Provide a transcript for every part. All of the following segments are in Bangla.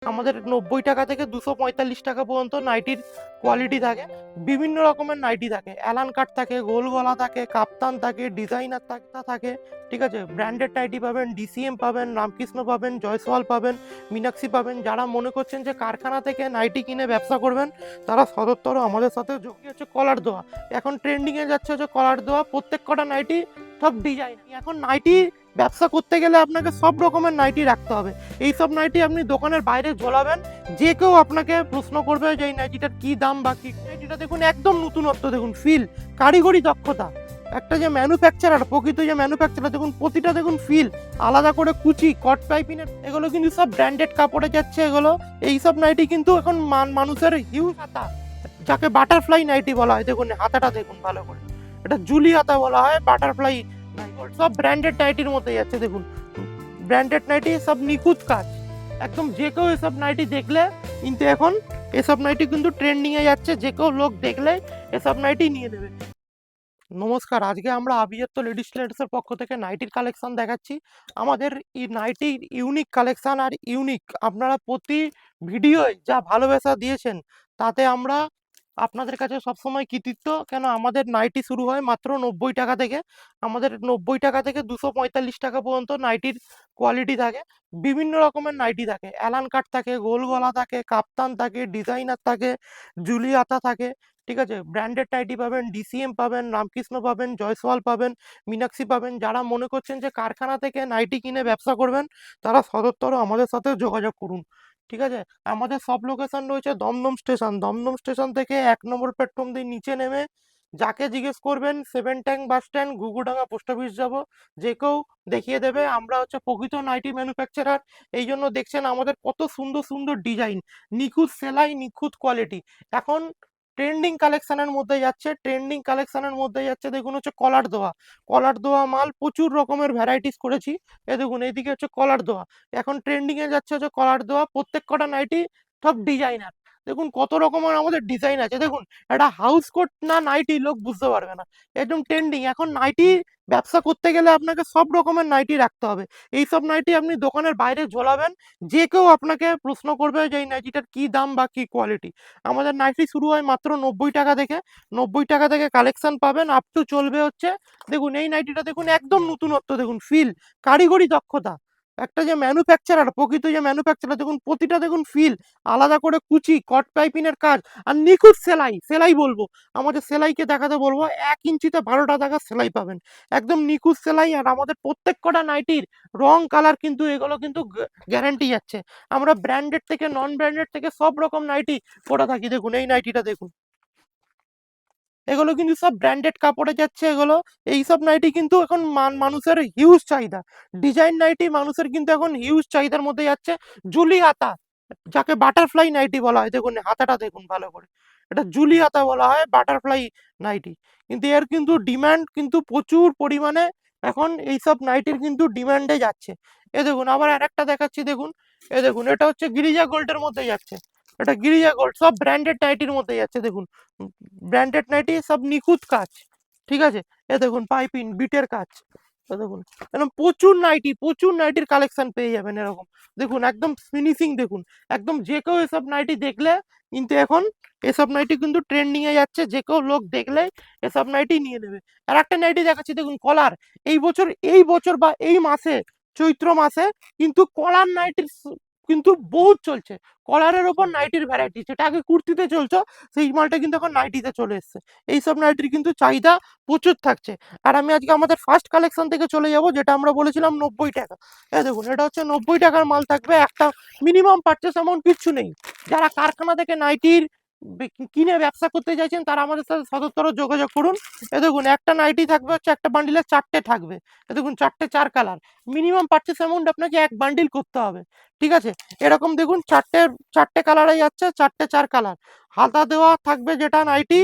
আমাদের ৯০ টাকা থেকে ২৪৫ টাকা পর্যন্ত নাইটির কোয়ালিটি থাকে। বিভিন্ন রকমের নাইটি থাকে, অ্যালান কাট থাকে, গোল গলা থাকে, কাপ্তান থাকে, ডিজাইনার থাকে, ঠিক আছে। ব্র্যান্ডেড নাইটি পাবেন, ডিসিএম পাবেন, রামকৃষ্ণ পাবেন, জয়সওয়াল পাবেন, মীনাক্ষী পাবেন। যারা মনে করছেন যে কারখানা থেকে নাইটি কিনে ব্যবসা করবেন, তারা সদুত্তর আমাদের সাথে যোগী হচ্ছে কলার দেওয়া। এখন ট্রেন্ডিংয়ে যাচ্ছে হচ্ছে কলার দেওয়া। প্রত্যেক কটা নাইটি সব ডিজাইন। এখন নাইটি ব্যবসা করতে গেলে আপনাকে সব রকমের নাইটি রাখতে হবে। এইসব নাইটি আপনি দোকানের বাইরে ঝোলাবেন, যে কেউ আপনাকে প্রশ্ন করবে যে এই নাইটিটার কি দাম বা কি। নাইটিটা দেখুন একদম নতুনত্ব, দেখুন ফিল, কারিগরি দক্ষতা। একটা যে ম্যানুফ্যাকচারার, প্রকৃত যে ম্যানুফ্যাকচারার, দেখুন প্রতিটা দেখুন ফিল আলাদা করে, কুচি কট পাইপিনের, এগুলো কিন্তু সব ব্র্যান্ডেড কাপড়ে যাচ্ছে এগুলো। এইসব নাইটি কিন্তু এখন মানুষের হিউজ হাতা, যাকে বাটারফ্লাই নাইটি বলা হয়। দেখুন হাতাটা দেখুন ভালো করে, এটা জুলি হাতা বলা হয়, বাটারফ্লাই। সব ব্র্যান্ডেড নাইটির মধ্যে যাচ্ছে দেখুন, ব্র্যান্ডেড নাইটি, সব নিখুঁত কাজ। একদম যে কেউ এসব নাইটি দেখলে কিন্তু এখন এসব নাইটি কিন্তু ট্রেন্ডিং এ যাচ্ছে, যে কেউ লোক দেখলে এসব নাইটি নিয়ে নেবে। নমস্কার, আজকে আমরা আভিজাত্য লেডিস টেলার্সের পক্ষ থেকে নাইটির কালেকশন দেখাচ্ছি। আমাদের এই নাইটির ইউনিক কালেকশন আর ইউনিক, আপনারা প্রতি ভিডিওয় যা ভালোবাসা দিয়েছেন, তাতে আমরা আপনাদের কাছে সবসময় কৃতিত্ব। কেন, আমাদের নাইটি শুরু হয় মাত্র ৯০ টাকা থেকে। আমাদের ৯০ টাকা থেকে ২৪৫ টাকা পর্যন্ত নাইটির কোয়ালিটি থাকে। বিভিন্ন রকমের নাইটি থাকে, অ্যালান কাট থাকে, গোল গলা থাকে, কাপ্তান থাকে, ডিজাইনার থাকে, জুলি হাতা থাকে, ঠিক আছে। ব্র্যান্ডেড নাইটি পাবেন, ডিসিএম পাবেন, রামকৃষ্ণ পাবেন, জয়সওয়াল পাবেন, মীনাক্ষী পাবেন। যারা মনে করছেন যে কারখানা থেকে নাইটি কিনে ব্যবসা করবেন, তারা সদুত্তর আমাদের সাথে যোগাযোগ করুন, ঠিক আছে। আমাদের সব লোকেশন রয়েছে দমদম স্টেশন। দমদম স্টেশন থেকে ১ নম্বর প্ল্যাটফর্ম দিয়ে নিচে নেমে যাকে জিজ্ঞেস করবেন, 7 tank bus stand, Ghughudanga post office যাব, যে কেউ দেখিয়ে দেবে। আমরা হচ্ছে প্রকৃত নাইটি ম্যানুফ্যাকচারার। এই জন্য দেখছেন আমাদের কত সুন্দর সুন্দর ডিজাইন, নিখুঁত সেলাই, নিখুঁত কোয়ালিটি। এখন ট্রেন্ডিং কালেকশনের মধ্যে যাচ্ছে, ট্রেন্ডিং কালেকশনের মধ্যে যাচ্ছে দেখুন হচ্ছে কলার দেওয়া। কলার দেওয়া মাল প্রচুর রকমের ভ্যারাইটিস করেছি। এ দেখুন এইদিকে হচ্ছে কলার দেওয়া। এখন ট্রেন্ডিং এ যাচ্ছে হচ্ছে কলার দেওয়া। প্রত্যেক কটা নাইটি সব ডিজাইনার। দেখুন কত রকমের আমাদের ডিজাইন আছে। দেখুন একটা হাউস কোট না নাইটি লোক বুঝতে পারবে না, একদম ট্রেন্ডিং। এখন নাইটি ব্যবসা করতে গেলে আপনাকে সব রকমের নাইটি রাখতে হবে। এইসব নাইটি আপনি দোকানের বাইরে ঝোলাবেন, যে কেউ আপনাকে প্রশ্ন করবে যে এই নাইটিটার কি দাম বা কি কোয়ালিটি। আমাদের নাইটি শুরু হয় মাত্র ৯০ টাকা থেকে। ৯০ টাকা থেকে কালেকশন পাবেন, আপ টু চলবে হচ্ছে। দেখুন এই নাইটিটা দেখুন একদম নতুনত্ব, দেখুন ফিল, কারিগরি দক্ষতা। একটা যে ম্যানুফ্যাকচারার, প্রকৃত যে ম্যানুফ্যাকচারার, দেখুন প্রতিটা দেখুন ফিল আলাদা করে, কুচি কট পাইপিনের কাজ, আর নিখুঁত সেলাই। সেলাই বলবো, আমাদের সেলাইকে দেখাতে বলবো, ১ ইঞ্চিতে ১২টা টাকা সেলাই পাবেন, একদম নিখুঁত সেলাই। আর আমাদের প্রত্যেক কটা নাইটির রং কালার কিন্তু এগুলো কিন্তু গ্যারান্টি যাচ্ছে। আমরা ব্র্যান্ডেড থেকে নন ব্র্যান্ডেড থেকে সব রকম নাইটি করে থাকি। দেখুন এই নাইটিটা দেখুন, এগুলো কিন্তু সব ব্র্যান্ডেড কাপড়ে যাচ্ছে এগুলো। এইসব নাইটি কিন্তু এখন মানুষের হিউজ চাহিদা। ডিজাইন নাইটি মানুষের কিন্তু এখন হিউজ চাহিদার মধ্যে যাচ্ছে। জুলি হাতা, যাকে বাটারফ্লাই নাইটি বলা হয়। দেখুন হাতাটা দেখুন ভালো করে, এটা জুলি হাতা বলা হয়, বাটারফ্লাই নাইটি। কিন্তু এর কিন্তু ডিমান্ড কিন্তু প্রচুর পরিমাণে এখন এইসব নাইটির কিন্তু ডিমান্ডে যাচ্ছে। এ দেখুন আবার আরেকটা দেখাচ্ছি, দেখুন এ দেখুন, এটা হচ্ছে গিরিজা গোল্ডের মধ্যে যাচ্ছে। এটা গিরিজা গোল্ড, সব ব্র্যান্ডেড নাইটির মধ্যে যাচ্ছে। দেখুন ব্র্যান্ডেড নাইটি, সব নিখুঁত কাজ, ঠিক আছে। এ দেখুন পাইপিং বিটের কাজ। এ দেখুন এরকম প্রচুর নাইটি, প্রচুর নাইটির কালেকশন পেয়ে যাবেন এরকম। দেখুন একদম ফিনিশিং দেখুন, একদম যে কেউ এসব নাইটি দেখলে কিন্তু এখন এসব নাইটি কিন্তু ট্রেন্ডিং এ যাচ্ছে, যে কেউ লোক দেখলে এসব নাইটি নিয়ে নেবে। আর একটা নাইটি দেখাচ্ছি দেখুন, কলার। এই বছর বা এই মাসে, চৈত্র মাসে কিন্তু কলার নাইটির কিন্তু বহুত চলছে। কলারের ওপর নাইটির ভ্যারাইটি, যেটা আগে কুর্তিতে চলছে, সেই মালটা কিন্তু এখন নাইটিতে চলে এসছে। এইসব নাইটির কিন্তু চাহিদা প্রচুর থাকছে। আর আমি আজকে আমাদের ফার্স্ট কালেকশন থেকে চলে যাব, যেটা আমরা বলেছিলাম ৯০ টাকা। দেখুন এটা হচ্ছে ৯০ টাকার মাল থাকবে। একটা মিনিমাম পারচেস অ্যামাউন্ট কিচ্ছু নেই। যারা কারখানা থেকে নাইটির কিনে ব্যবসা করতে চাইছেন, তারা আমাদের সাথে সদুত্তর যোগাযোগ করুন। দেখুন একটা নাইটি থাকবে হচ্ছে, একটা বান্ডিলে 4টে থাকবে। দেখুন 4টে 4 কালার। মিনিমাম পারচেস অ্যামাউন্ট আপনাকে 1 বান্ডিল করতে হবে, ঠিক আছে। এরকম দেখুন 4টে কালারে যাচ্ছে, 4টে 4 কালার। হাতা দেওয়া থাকবে যেটা নাইটি,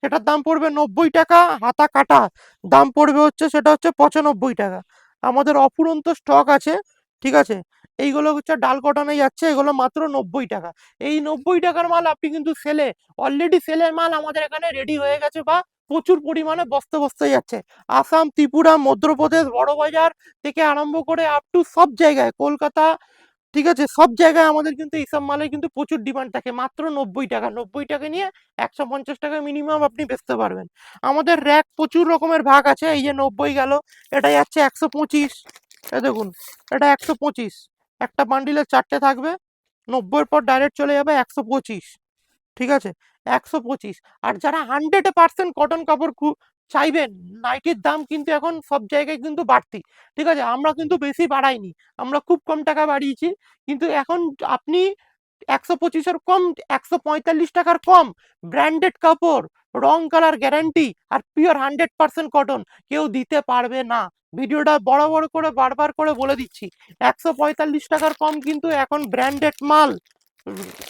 সেটার দাম পড়বে ৯০ টাকা। হাতা কাটা দাম পড়বে হচ্ছে, সেটা হচ্ছে ৯৫ টাকা। আমাদের অফুরন্ত স্টক আছে, ঠিক আছে। এইগুলো হচ্ছে ডাল কটনে যাচ্ছে, এগুলো মাত্র ৯০ টাকা। এই ৯০ টাকার মাল আপনি কিন্তু সেলে, অলরেডি সেলের মাল আমাদের এখানে রেডি হয়ে গেছে, বা প্রচুর পরিমাণে বস্তা বস্তা যাচ্ছে। আসাম, ত্রিপুরা, মধ্যপ্রদেশ, বড়বাজার থেকে আরম্ভ করে আপ টু সব জায়গায়, কলকাতা, ঠিক আছে, সব জায়গায় আমাদের কিন্তু এইসব মালের কিন্তু প্রচুর ডিমান্ড থাকে। মাত্র 90 টাকা, 90 টাকা নিয়ে 150 টাকা মিনিমাম আপনি বেচতে পারবেন। আমাদের র্যাক প্রচুর রকমের ভাগ আছে। এই যে 90 গেল, এটা যাচ্ছে 125। এ দেখুন, এটা 125, একটা বান্ডিলে 4টে থাকবে। 90-এর পর ডাইরেক্ট চলে যাবে 125। ঠিক আছে, 125। আর যারা 100% কটন কাপড় চাইবেন, নাইটির দাম কিন্তু এখন সব জায়গায় কিন্তু বাড়তি। ঠিক আছে, আমরা কিন্তু বেশি বাড়াইনি, আমরা খুব কম টাকা বাড়িয়েছি। কিন্তু এখন আপনি 125-এর কম, 145 টাকার কম ব্র্যান্ডেড কাপড়, রং কালার গ্যারান্টি আর পিওর 100% কটন কেউ দিতে পারবে না। ভিডিওটা বড় বড় করে বারবার করে বলে দিচ্ছি, 145 টাকার কম কিন্তু এখন ব্র্যান্ডেড মাল,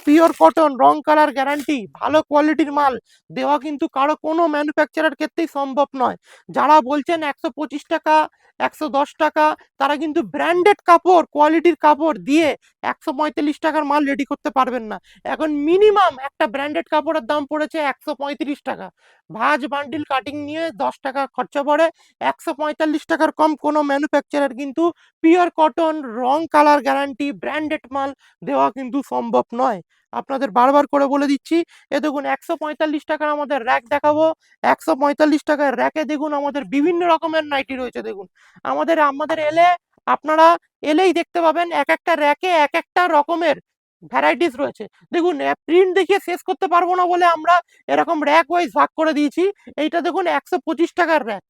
পিওর কটন, রং কালার গ্যারান্টি, ভালো কোয়ালিটির মাল দেওয়া কিন্তু কারো কোনো ম্যানুফ্যাকচারার ক্ষেত্রেই সম্ভব নয়। যারা বলছেন 125 টাকা, 110 টাকা, তারা কিন্তু ব্র্যান্ডেড কাপড়, কোয়ালিটির কাপড় দিয়ে 145 টাকার মাল রেডি করতে পারবেন না। এখন মিনিমাম একটা ব্র্যান্ডেড কাপড়ের দাম পড়েছে 135 টাকা। ভাঁজ বান্ডিল কাটিং নিয়ে 10 টাকা খরচা পড়ে। 145 টাকার কম কোনো ম্যানুফ্যাকচারার কিন্তু পিওর কটন, রং কালার গ্যারান্টি, ব্র্যান্ডেড মাল দেওয়া কিন্তু সম্ভব নয়। আপনাদের বারবার করে বলে দিচ্ছি। এ দেখুন, 145 টাকার আমাদের র্যাক দেখাবো। 145 টাকার র্যাকে দেখুন আমাদের বিভিন্ন রকমের নাইটি রয়েছে। দেখুন, আমাদের আমাদের এলে আপনারা এলেই দেখতে পাবেন, এক একটা র্যাকে এক একটা রকমের ভ্যারাইটিস রয়েছে। দেখুন, প্রিন্ট দেখিয়ে শেষ করতে পারবো না বলে আমরা এরকম র্যাক ওয়াইজ ভাগ করে দিয়েছি। এইটা দেখুন 125 টাকার র্যাক।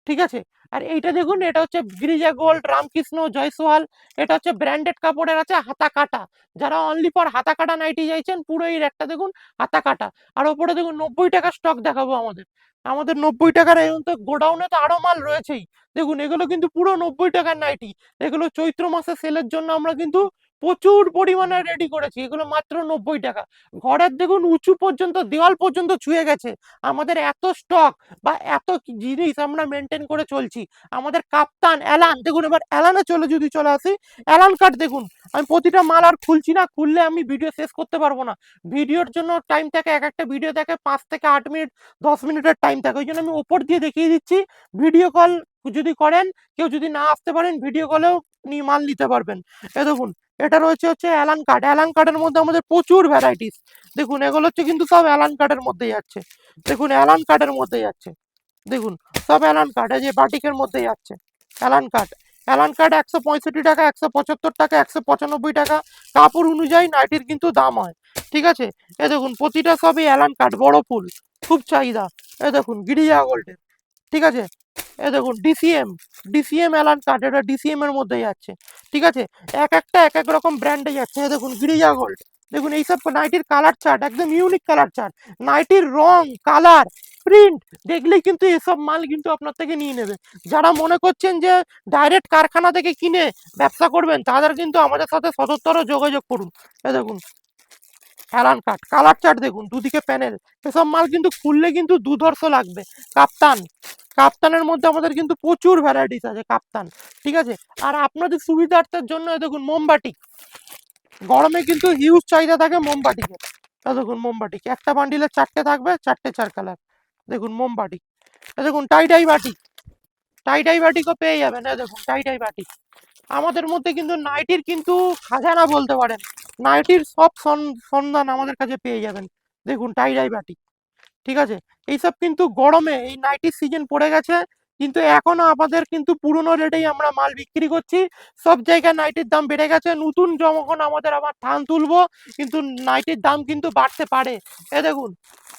ঠিক আছে, আর এইটা দেখুন, এটা হচ্ছে গিরিজা গোল্ড, রামকৃষ্ণ, জয়সওয়াল। এটা হচ্ছে ব্র্যান্ডেড কাপড়ের আছে, হাতা কাটা। যারা অনলি ফর হাতা কাটা নাইটি চাইছেন, পুরো এই র্যাকটা দেখুন হাতা কাটা। আর ওপরে দেখুন 90 টাকার স্টক দেখাবো আমাদের। আমাদের 90 টাকার এখন তো গোডাউনে তো আরো মাল রয়েছেই। দেখুন, এগুলো কিন্তু পুরো 90 টাকার নাইটি। এগুলো চৈত্র মাসে সেলের জন্য আমরা কিন্তু প্রচুর পরিমাণে রেডি করেছি। এগুলো মাত্র 90 টাকা। ঘরের দেখুন উঁচু পর্যন্ত, দেওয়াল পর্যন্ত ছুঁয়ে গেছে। আমাদের এত স্টক বা এত জিনিস আমরা মেনটেন করে চলছি। আমাদের কাপ্তান, অ্যালান, দেখুন এবার অ্যালানে যদি চলে আসি, অ্যালান কাট দেখুন। আমি প্রতিটা মাল আর খুলছি না, খুললে আমি ভিডিও শেষ করতে পারবো না। ভিডিওর জন্য টাইম থাকে, এক একটা ভিডিও থাকে 5 থেকে 8 মিনিট, 10 মিনিটের টাইম থাকে। ওই জন্য আমি ওপর দিয়ে দেখিয়ে দিচ্ছি। ভিডিও কল যদি করেন, কেউ যদি না আসতে পারেন, ভিডিও কলেও মাল নিতে পারবেন। এ দেখুন, এটা রয়েছে হচ্ছে অ্যালান কাট। অ্যালান কাটের মধ্যে আমাদের প্রচুর ভ্যারাইটিস। দেখুন, এগুলো হচ্ছে কিন্তু সব অ্যালান কাটের মধ্যে যাচ্ছে। দেখুন, অ্যালান কাটের মধ্যে যাচ্ছে। দেখুন, সব অ্যালান কাট, এই যে বাটিকের মধ্যে যাচ্ছে অ্যালান কাট। অ্যালান কাট 165 টাকা, 175 টাকা, 195 টাকা, কাপড় অনুযায়ী নাইটির কিন্তু দাম হয়। ঠিক আছে, এ দেখুন প্রতিটা সবই অ্যালান কাট, বড় ফুল, খুব চাহিদা। এ দেখুন গিরিজা গোল্ডের। ঠিক আছে, এ দেখুন ডিসিএম, ডিসিএম অ্যালান কাট, এটা ডিসিএম এর মধ্যে যাচ্ছে। ঠিক আছে, এক একটা এক এক রকম ব্র্যান্ডে যাচ্ছে। এ দেখুন গিরিজা গোল্ড। দেখুন এইসব নাইটির কালার চার্ট, একদম ইউনিক কালার চার্ট। নাইটির রং, কালার, প্রিন্ট দেখলেই কিন্তু এসব মাল কিন্তু আপনার থেকে নিয়ে নেবে। যারা মনে করছেন যে ডাইরেক্ট কারখানা থেকে কিনে ব্যবসা করবেন, তাদের কিন্তু আমাদের সাথে সদুত্তর যোগাযোগ করুন। এ দেখুন অ্যালান কাট, কালার চার্ট দেখুন, দুদিকে প্যানেল। এসব মাল কিন্তু খুললে কিন্তু দুধর্ষ লাগবে। কাপ্তান, কাপ্তানের মধ্যে আমাদের কিন্তু প্রচুর ভ্যারাইটিস আছে কাপ্তান। ঠিক আছে, আর আপনাদের সুবিধার্থের জন্য দেখুন মোমবাটি, গরমে কিন্তু হিউজ চাহিদা থাকে মোমবাটিকে। দেখুন মোমবাটি, একটা বান্ডিলে 4টে থাকবে, 4টে 4 কালার। দেখুন মোমবাটি। দেখুন টাই বাটি, টাই বাটিকও পেয়ে যাবেন। দেখুন টাই বাটি। আমাদের মধ্যে কিন্তু নাইটির কিন্তু খাজানা বলতে পারেন। নাইটির সব সন্ধান আমাদের কাছে পেয়ে যাবেন। দেখুন টাই বাটি। ঠিক আছে, এইসব কিন্তু গরমে, এই নাইটির সিজন পড়ে গেছে, কিন্তু এখনো আমাদের কিন্তু পুরনো রেটেই আমরা মাল বিক্রি করছি। সব জায়গায় নাইটির দাম বেড়ে গেছে। নতুন যখন আমাদের আবার থান তুলবো, কিন্তু নাইটির দাম কিন্তু বাড়তে পারে। এ দেখুন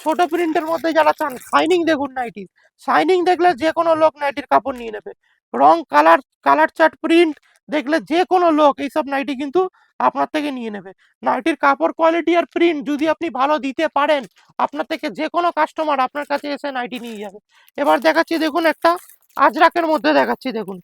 ছোট প্রিন্টের মধ্যে যারা চান, শাইনিং দেখুন নাইটি, শাইনিং দেখলে যে কোনো লোক নাইটির কাপড় নিয়ে নেবে। রং, কালার, কালার চার্ট, প্রিন্ট দেখলে যে কোনো লোক এইসব নাইটি কিন্তু আপনার থেকে নিয়ে নেবে। নাইটির কাপড় কোয়ালিটি আর প্রিন্ট যদি আপনি ভালো দিতে পারেন, আপনার থেকে যে কোনো কাস্টমার আপনার কাছে এসে নাইটি নিয়ে যাবে। এবার দেখাচ্ছি দেখুন একটা আজরাকের মধ্যে দেখাচ্ছি। দেখুন,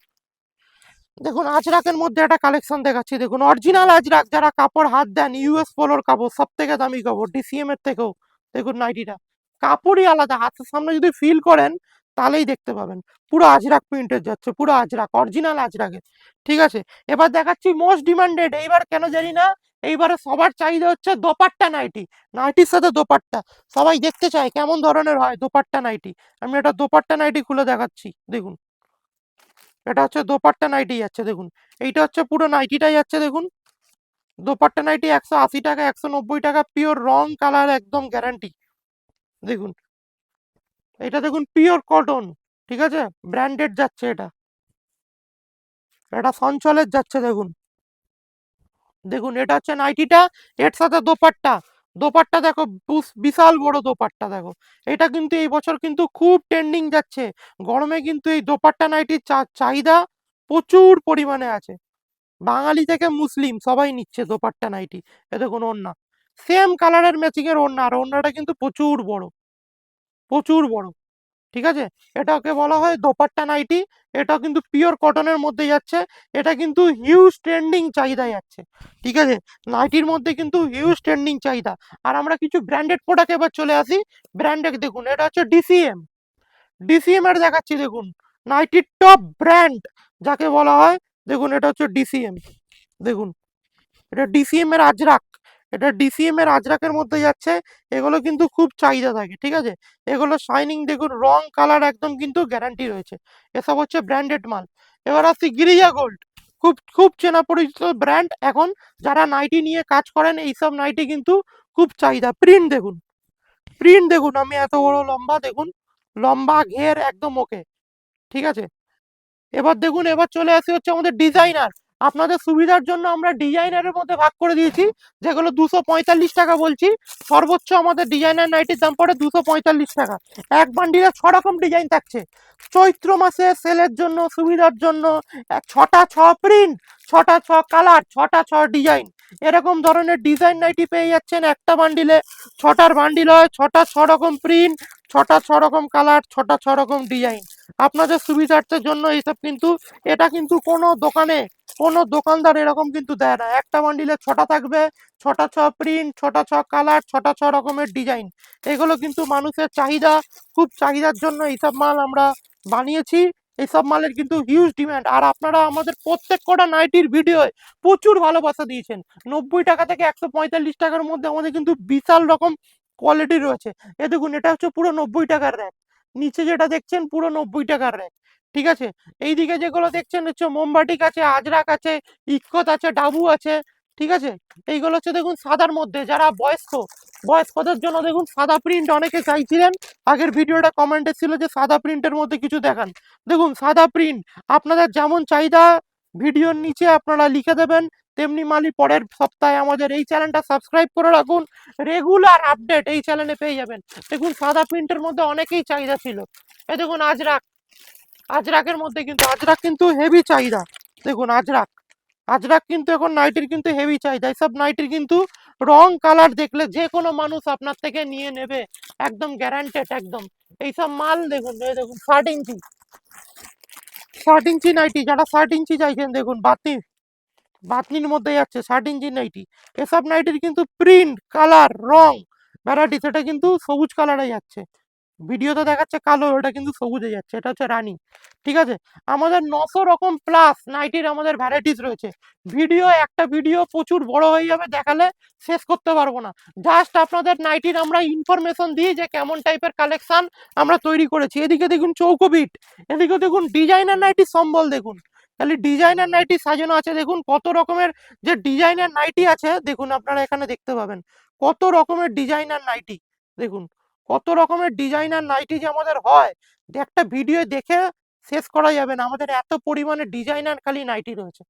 দেখুন আজরাকের মধ্যে একটা কালেকশন দেখাচ্ছি। দেখুন অরিজিনাল আজরাক, যারা কাপড় হাত দেন, ইউএস পোলোর কাপড়, সব থেকে দামি কাপড় ডিসিএম এর থেকেও। দেখুন নাইটিটা কাপড়ই আলাদা, হাতের সামনে যদি ফিল করেন তাহলেই দেখতে পাবেন। পুরো আজরাক প্রিন্টের যাচ্ছে, পুরো আজরাক, অরিজিনাল আজরাকের। ঠিক আছে, এবার দেখাচ্ছি মোস্ট ডিমান্ডেড, এইবার কেন জানি না, এইবারে সবার চাহিদা হচ্ছে দোপাট্টা নাইটি। নাইটির সাথে দোপাট্টা সবাই দেখতে চায় কেমন ধরনের হয় দোপাট্টা নাইটি। আমি এটা দোপাট্টা নাইটি খুলে দেখাচ্ছি। দেখুন, এটা হচ্ছে দোপাট্টা নাইটি যাচ্ছে। দেখুন এইটা হচ্ছে পুরো নাইটিটাই যাচ্ছে। দেখুন দোপাট্টা নাইটি 180 টাকা, 190 টাকা, পিওর রং কালার একদম গ্যারান্টি। দেখুন এটা দেখুন পিওর কটন, ঠিক আছে, ব্র্যান্ডেড যাচ্ছে এটা, এটা সঞ্চলের যাচ্ছে। দেখুন দেখুন এটা হচ্ছে নাইটিটা, এর সাথে দোপাট্টা, দোপাট্টা দেখো বিশাল বড় দোপাট্টা দেখো। এটা কিন্তু এই বছর কিন্তু খুব ট্রেন্ডিং যাচ্ছে, গরমে কিন্তু এই দোপাট্টা নাইটির চাহিদা প্রচুর পরিমাণে আছে। বাঙালি থেকে মুসলিম সবাই নিচ্ছে দোপাট্টা নাইটি। এ দেখুন ওড়না, সেম কালারের ম্যাচিং এর ওড়না, আর ওড়নাটা কিন্তু প্রচুর বড়, প্রচুর বড়, ঠিক আছে। এটাকে বলা হয় দোপাট্টা নাইটি, এটা কিন্তু পিওর কটনের মধ্যে যাচ্ছে, এটা কিন্তু হিউজ ট্রেন্ডিং চাহিদা যাচ্ছে, ঠিক আছে। নাইটির মধ্যে কিন্তু হিউজ ট্রেন্ডিং চাহিদা। আর আমরা কিছু ব্র্যান্ডেড প্রোডাক্ট এবার চলে আসি। ব্র্যান্ডেড দেখুন এটা হচ্ছে ডিসিএম, ডিসিএম এর দেখাচ্ছি দেখুন, নাইটির টপ ব্র্যান্ড যাকে বলা হয়। দেখুন এটা হচ্ছে ডিসিএম, দেখুন এটা ডিসিএম এর আজরাক, এটা ডিসিএম এর আজরাকের মধ্যে যাচ্ছে। এগুলো কিন্তু খুব চাহিদা থাকে, ঠিক আছে। এগুলো শাইনিং দেখুন, রং কালার একদম কিন্তু গ্যারান্টি রয়েছে। এসব হচ্ছে ব্র্যান্ডেড মাল। এবার আসছি গিরিজা গোল্ড, খুব খুব চেনা পরিচিত ব্র্যান্ড এখন। যারা নাইটি নিয়ে কাজ করেন এইসব নাইটি কিন্তু খুব চাহিদা। প্রিন্ট দেখুন, প্রিন্ট দেখুন, আমি এত বড় লম্বা দেখুন, লম্বা ঘের একদম ওকে, ঠিক আছে। এবার দেখুন এবার চলে আসি হচ্ছে আমাদের ডিজাইনার। আপনাদের সুবিধার জন্য আমরা ডিজাইনারের মধ্যে ভাগ করে দিয়েছি, যেগুলো 245 টাকা বলছি। সর্বোচ্চ আমাদের ডিজাইনার নাইটির দাম পড়ে 245 টাকা। এক বান্ডিলে 6 রকম ডিজাইন থাকছে। চৈত্র মাসে সেলের জন্য সুবিধার জন্য 6টা 6 প্রিন্ট, 6টা 6 কালার, 6টা 6 ডিজাইন, এরকম ধরনের ডিজাইন নাইটি পেয়ে যাচ্ছেন একটা বান্ডিলে। 6টার বান্ডিল হয়, 6টা 6 রকম প্রিন্ট, 6টা 6 রকম কালার, 6টা 6 রকম ডিজাইন। আপনাদের সুবিধার্থের জন্য এইসব কিন্তু, এটা কিন্তু কোনো দোকানে কোনো দোকানদার এরকম কিন্তু দেয় না। একটা বান্ডিলে 6টা থাকবে, 6টা 6 প্রিন্ট, 6টা 6 কালার, 6টা 6 রকমের ডিজাইন। এগুলো কিন্তু মানুষের চাহিদা, খুব চাহিদার জন্য এইসব মাল আমরা বানিয়েছি। এইসব মালের কিন্তু হিউজ ডিমান্ড। আর আপনারা আমাদের প্রত্যেক কটা নাইটির ভিডিও প্রচুর ভালোবাসা দিয়েছেন। 90 টাকা থেকে 145 টাকার মধ্যে আমাদের কিন্তু বিশাল রকম কোয়ালিটি রয়েছে। এ দেখুন এটা হচ্ছে পুরো 90 টাকার র্যাক, নিচে যেটা দেখছেন পুরো 90 টাকার র্যাক, ঠিক আছে। এইদিকে যেগুলো দেখছেন হচ্ছে মোমবাটিক আছে, আজরাক আছে, ইক্কত আছে, ডাবু আছে, ঠিক আছে। এইগুলো হচ্ছে দেখুন সাদার মধ্যে, যারা বয়স্ক, বয়স্কদের জন্য দেখুন সাদা প্রিন্ট অনেকে চাইছিলেন। আগের ভিডিওটা কমেন্টে ছিল যে সাদা প্রিন্টের মধ্যে কিছু দেখান। দেখুন সাদা প্রিন্ট আপনাদের যেমন চাহিদা ভিডিওর নিচে আপনারা লিখে দেবেন, তেমনি মালই পরের সপ্তাহে আমাদের এই চ্যানেলটা সাবস্ক্রাইব করে রাখুন, রেগুলার আপডেট এই চ্যানেলে পেয়ে যাবেন। দেখুন সাদা প্রিন্টের মধ্যে অনেকেই চাহিদা ছিল। এই দেখুন আজরাক, আজরাকের মধ্যে কিন্তু আজরাক কিন্তু হেভি চাহিদা। দেখুন আজরাক, আজরাক কিন্তু এখন নাইটির কিন্তু হেভি চাহিদা। এইসব নাইটির কিন্তু রং কালার দেখলে যে কোনো মানুষ আপনার থেকে নিয়ে নেবে, একদম গ্যারান্টেড একদম। এইসব মাল দেখুন, এই দেখুন 60 ইঞ্চি, 60 ইঞ্চি নাইটি, যারা 60 ইঞ্চি চাইছেন দেখুন বাতি, বাতনির মধ্যে যাচ্ছে 60 ইঞ্চি নাইটি। এসব নাইটির কিন্তু প্রিন্ট কালার রং ভ্যারাইটি সেটা কিন্তু সবুজ কালারে যাচ্ছে। ভিডিওতে দেখাচ্ছে কালো, ওটা কিন্তু সবুজে যাচ্ছে, এটা হচ্ছে রানী, ঠিক আছে। আমাদের 900 রকম প্লাস নাইটির আমাদের ভ্যারাইটিস রয়েছে। ভিডিও একটা ভিডিও প্রচুর বড় হয়ে যাবে, দেখালে শেষ করতে পারবো না। জাস্ট আপনাদের নাইটির আমরা ইনফরমেশন দিই যে কেমন টাইপের কালেকশন আমরা তৈরি করেছি। এদিকে দেখুন চৌকো বিট, এদিকে দেখুন ডিজাইনার নাইটির সম্বল দেখুন, খালি ডিজাইনার নাইটি সাজানো আছে। দেখুন কত রকমের যে ডিজাইনার নাইটি আছে, দেখুন আপনারা এখানে দেখতে পাবেন কত রকমের ডিজাইনার নাইটি। দেখুন কত রকমের ডিজাইনার নাইটি যে আমাদের হয়, যে একটা ভিডিও দেখে শেষ করা যাবে না, আমাদের এত পরিমাণে ডিজাইনার খালি নাইটি রয়েছে,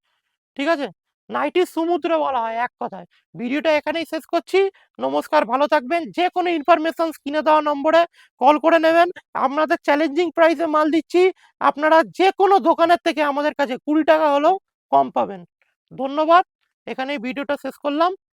ঠিক আছে। নাইটির সমুদ্র বলা হয় এক কথায়। ভিডিওটা এখানেই শেষ করছি। নমস্কার, ভালো থাকবেন। যে কোনো ইনফরমেশন স্ক্রিনে দেওয়া নম্বরে কল করে নেবেন। আপনাদের চ্যালেঞ্জিং প্রাইসে মাল দিচ্ছি, আপনারা যে কোনো দোকানের থেকে আমাদের কাছে 20 টাকা হলেও কম পাবেন। ধন্যবাদ, এখানেই ভিডিওটা শেষ করলাম।